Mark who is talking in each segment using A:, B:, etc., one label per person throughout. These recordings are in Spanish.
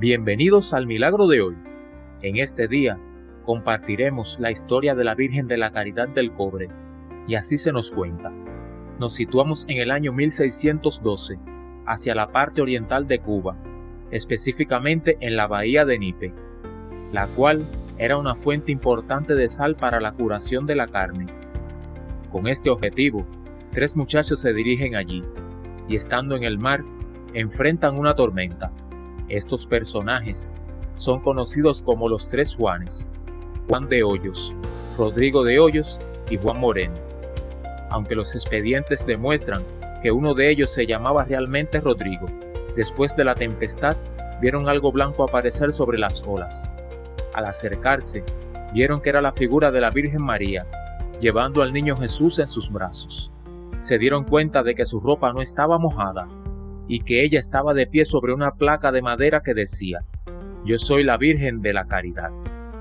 A: Bienvenidos al milagro de hoy. En este día compartiremos la historia de la Virgen de la Caridad del Cobre, y así se nos cuenta. Nos situamos en el año 1612, hacia la parte oriental de Cuba, específicamente en la bahía de Nipe, la cual era una fuente importante de sal para la curación de la carne. Con este objetivo, 3 muchachos se dirigen allí, y estando en el mar, enfrentan una tormenta. Estos personajes son conocidos como los 3 Juanes: Juan de Hoyos, Rodrigo de Hoyos y Juan Moreno. Aunque los expedientes demuestran que uno de ellos se llamaba realmente Rodrigo, después de la tempestad vieron algo blanco aparecer sobre las olas. Al acercarse, vieron que era la figura de la Virgen María, llevando al niño Jesús en sus brazos. Se dieron cuenta de que su ropa no estaba mojada, y que ella estaba de pie sobre una placa de madera que decía: "Yo soy la Virgen de la Caridad".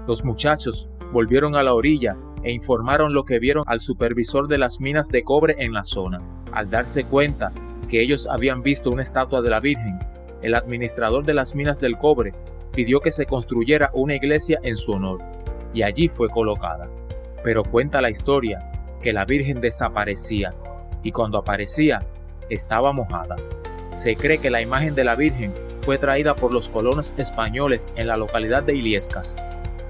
A: Los muchachos volvieron a la orilla e informaron lo que vieron al supervisor de las minas de cobre en la zona. Al darse cuenta que ellos habían visto una estatua de la Virgen, el administrador de las minas del cobre pidió que se construyera una iglesia en su honor, y allí fue colocada. Pero cuenta la historia que la Virgen desaparecía, y cuando aparecía, estaba mojada. Se cree que la imagen de la Virgen fue traída por los colonos españoles en la localidad de Illescas,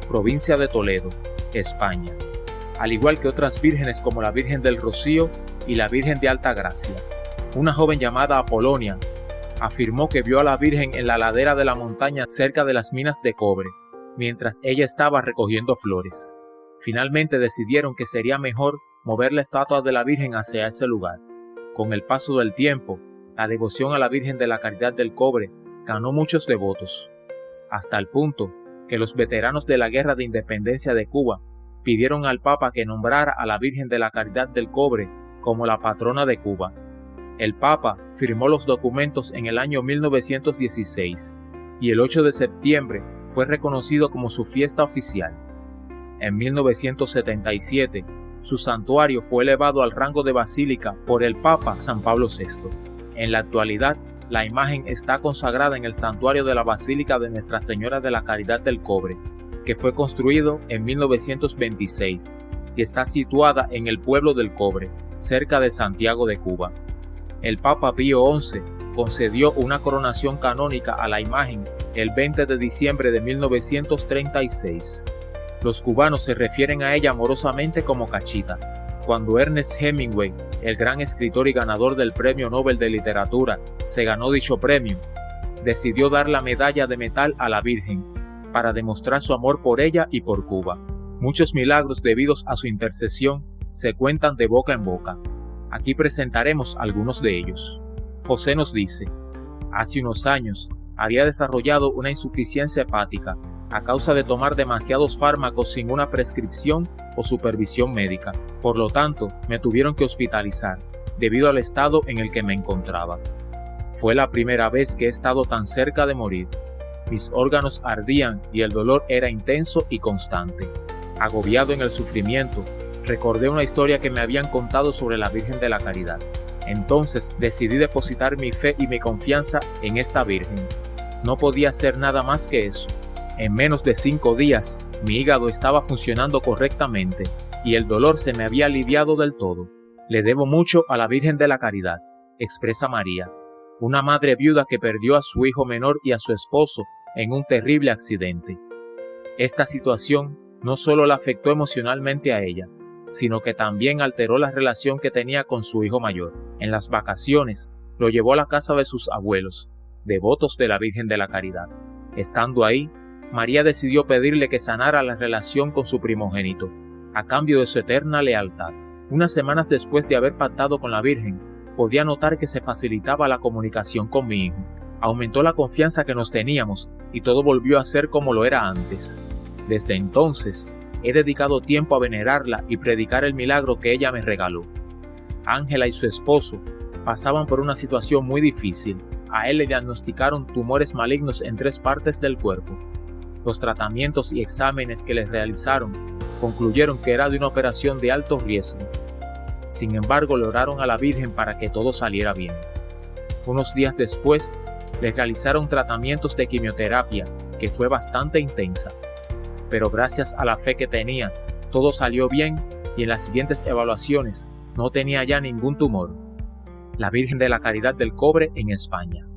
A: provincia de Toledo, España, al igual que otras vírgenes como la Virgen del Rocío y la Virgen de Alta Gracia. Una joven llamada Apolonia afirmó que vio a la Virgen en la ladera de la montaña cerca de las minas de cobre, mientras ella estaba recogiendo flores. Finalmente decidieron que sería mejor mover la estatua de la Virgen hacia ese lugar. Con el paso del tiempo, la devoción a la Virgen de la Caridad del Cobre ganó muchos devotos, hasta el punto que los veteranos de la Guerra de Independencia de Cuba pidieron al Papa que nombrara a la Virgen de la Caridad del Cobre como la patrona de Cuba. El Papa firmó los documentos en el año 1916, y el 8 de septiembre fue reconocido como su fiesta oficial. En 1977, su santuario fue elevado al rango de basílica por el Papa San Pablo VI. En la actualidad, la imagen está consagrada en el santuario de la Basílica de Nuestra Señora de la Caridad del Cobre, que fue construido en 1926 y está situada en el pueblo del Cobre, cerca de Santiago de Cuba. El Papa Pío XI concedió una coronación canónica a la imagen el 20 de diciembre de 1936. Los cubanos se refieren a ella amorosamente como Cachita. Cuando Ernest Hemingway, el gran escritor y ganador del Premio Nobel de Literatura, se ganó dicho premio, decidió dar la medalla de metal a la Virgen para demostrar su amor por ella y por Cuba. Muchos milagros debidos a su intercesión se cuentan de boca en boca. Aquí presentaremos algunos de ellos. José nos dice: hace unos años había desarrollado una insuficiencia hepática a causa de tomar demasiados fármacos sin una prescripción o supervisión médica. Por lo tanto, me tuvieron que hospitalizar, debido al estado en el que me encontraba. Fue la primera vez que he estado tan cerca de morir. Mis órganos ardían y el dolor era intenso y constante. Agobiado en el sufrimiento, recordé una historia que me habían contado sobre la Virgen de la Caridad. Entonces decidí depositar mi fe y mi confianza en esta Virgen. No podía hacer nada más que eso. En menos de 5 días, mi hígado estaba funcionando correctamente y el dolor se me había aliviado del todo. Le debo mucho a la Virgen de la Caridad, expresa María, una madre viuda que perdió a su hijo menor y a su esposo en un terrible accidente. Esta situación no solo la afectó emocionalmente a ella, sino que también alteró la relación que tenía con su hijo mayor. En las vacaciones, lo llevó a la casa de sus abuelos, devotos de la Virgen de la Caridad. Estando ahí, María decidió pedirle que sanara la relación con su primogénito, a cambio de su eterna lealtad. Unas semanas después de haber pactado con la Virgen, podía notar que se facilitaba la comunicación con mi hijo. Aumentó la confianza que nos teníamos y todo volvió a ser como lo era antes. Desde entonces, he dedicado tiempo a venerarla y predicar el milagro que ella me regaló. Ángela y su esposo pasaban por una situación muy difícil. A él le diagnosticaron tumores malignos en 3 partes del cuerpo. Los tratamientos y exámenes que les realizaron concluyeron que era de una operación de alto riesgo. Sin embargo, le oraron a la Virgen para que todo saliera bien. Unos días después, le realizaron tratamientos de quimioterapia que fue bastante intensa. Pero gracias a la fe que tenía, todo salió bien y en las siguientes evaluaciones no tenía ya ningún tumor. La Virgen de la Caridad del Cobre en España.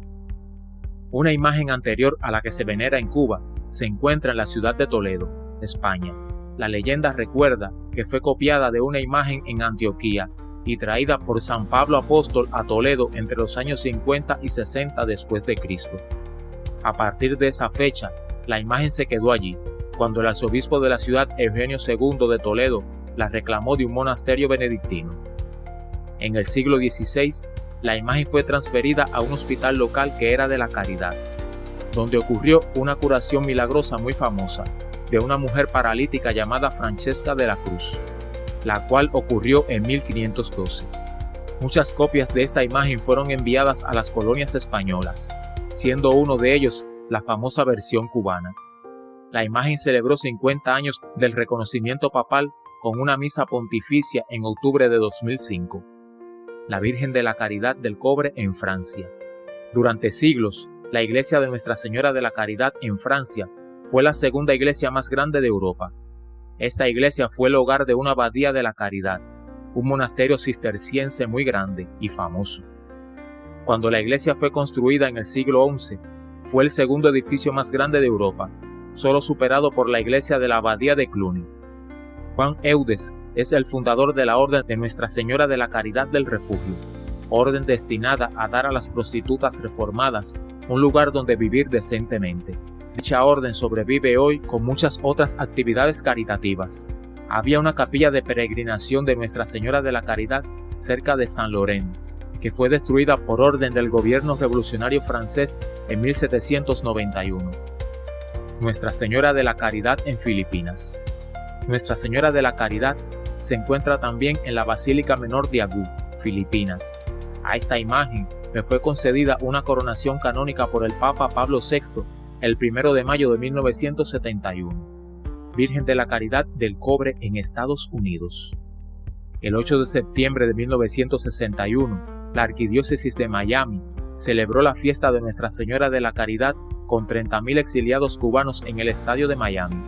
A: Una imagen anterior a la que se venera en Cuba se encuentra en la ciudad de Toledo, España. La leyenda recuerda que fue copiada de una imagen en Antioquía y traída por San Pablo Apóstol a Toledo entre los años 50 y 60 después de Cristo. A partir de esa fecha, la imagen se quedó allí, cuando el arzobispo de la ciudad, Eugenio II de Toledo, la reclamó de un monasterio benedictino. En el siglo XVI, la imagen fue transferida a un hospital local que era de la Caridad, donde ocurrió una curación milagrosa muy famosa de una mujer paralítica llamada Francesca de la Cruz, la cual ocurrió en 1512. Muchas copias de esta imagen fueron enviadas a las colonias españolas, siendo uno de ellos la famosa versión cubana. La imagen celebró 50 años del reconocimiento papal con una misa pontificia en octubre de 2005. La Virgen de la Caridad del Cobre en Francia. Durante siglos, la iglesia de Nuestra Señora de la Caridad en Francia fue la segunda iglesia más grande de Europa. Esta iglesia fue el hogar de una abadía de la Caridad, un monasterio cisterciense muy grande y famoso. Cuando la iglesia fue construida en el siglo XI, fue el segundo edificio más grande de Europa, solo superado por la iglesia de la abadía de Cluny. Juan Eudes es el fundador de la Orden de Nuestra Señora de la Caridad del Refugio, orden destinada a dar a las prostitutas reformadas un lugar donde vivir decentemente. Dicha orden sobrevive hoy con muchas otras actividades caritativas. Había una capilla de peregrinación de Nuestra Señora de la Caridad cerca de Saint-Laurent, que fue destruida por orden del gobierno revolucionario francés en 1791. Nuestra Señora de la Caridad en Filipinas. Nuestra Señora de la Caridad se encuentra también en la Basílica Menor de Agú, Filipinas. A esta imagen le fue concedida una coronación canónica por el Papa Pablo VI el 1 de mayo de 1971. Virgen de la Caridad del Cobre en Estados Unidos. El 8 de septiembre de 1961, la Arquidiócesis de Miami celebró la fiesta de Nuestra Señora de la Caridad con 30.000 exiliados cubanos en el estadio de Miami.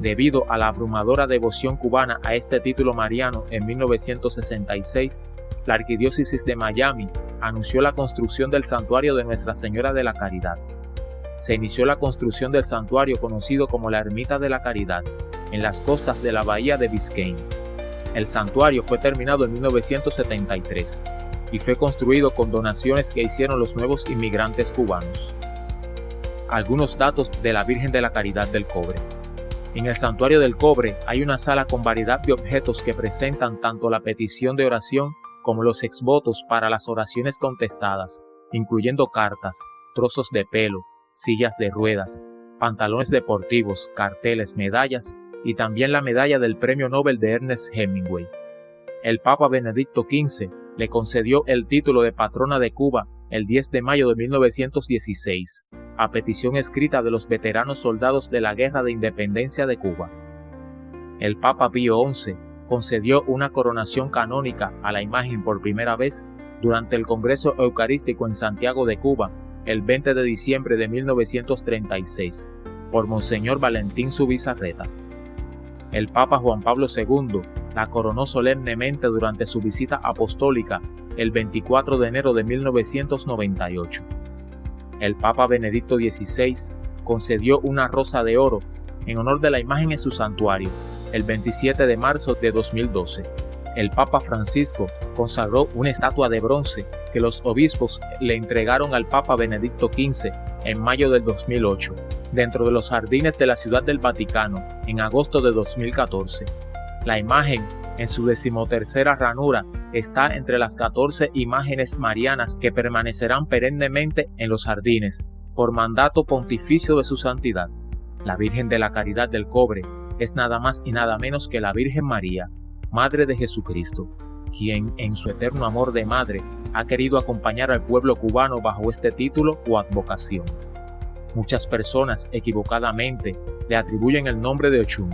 A: Debido a la abrumadora devoción cubana a este título mariano en 1966, la Arquidiócesis de Miami anunció la construcción del santuario de Nuestra Señora de la Caridad. Se inició la construcción del santuario conocido como la Ermita de la Caridad, en las costas de la bahía de Biscayne. El santuario fue terminado en 1973 y fue construido con donaciones que hicieron los nuevos inmigrantes cubanos. Algunos datos de la Virgen de la Caridad del Cobre. En el Santuario del Cobre hay una sala con variedad de objetos que presentan tanto la petición de oración como los exvotos para las oraciones contestadas, incluyendo cartas, trozos de pelo, sillas de ruedas, pantalones deportivos, carteles, medallas y también la medalla del Premio Nobel de Ernest Hemingway. El Papa Benedicto XV le concedió el título de patrona de Cuba el 10 de mayo de 1916, a petición escrita de los veteranos soldados de la Guerra de Independencia de Cuba. El Papa Pío XI concedió una coronación canónica a la imagen por primera vez durante el Congreso Eucarístico en Santiago de Cuba el 20 de diciembre de 1936, por Monseñor Valentín Zubizarreta. El Papa Juan Pablo II la coronó solemnemente durante su visita apostólica el 24 de enero de 1998. El Papa Benedicto XVI concedió una rosa de oro en honor de la imagen en su santuario el 27 de marzo de 2012. El Papa Francisco consagró una estatua de bronce que los obispos le entregaron al Papa Benedicto XV en mayo del 2008, dentro de los jardines de la Ciudad del Vaticano, en agosto de 2014. La imagen, en su 13ª ranura, está entre las 14 imágenes marianas que permanecerán perennemente en los jardines, por mandato pontificio de su santidad. La Virgen de la Caridad del Cobre es nada más y nada menos que la Virgen María, Madre de Jesucristo, quien en su eterno amor de madre ha querido acompañar al pueblo cubano bajo este título o advocación. Muchas personas equivocadamente le atribuyen el nombre de Ochun,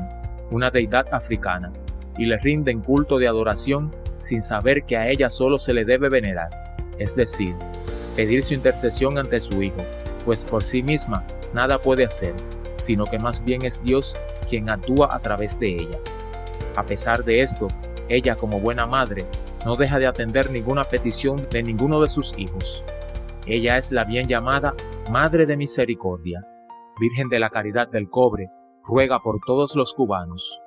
A: una deidad africana, y le rinden culto de adoración sin saber que a ella solo se le debe venerar, es decir, pedir su intercesión ante su Hijo, pues por sí misma nada puede hacer, sino que más bien es Dios quien actúa a través de ella. A pesar de esto, ella, como buena madre, no deja de atender ninguna petición de ninguno de sus hijos. Ella es la bien llamada Madre de Misericordia. Virgen de la Caridad del Cobre, ruega por todos los cubanos.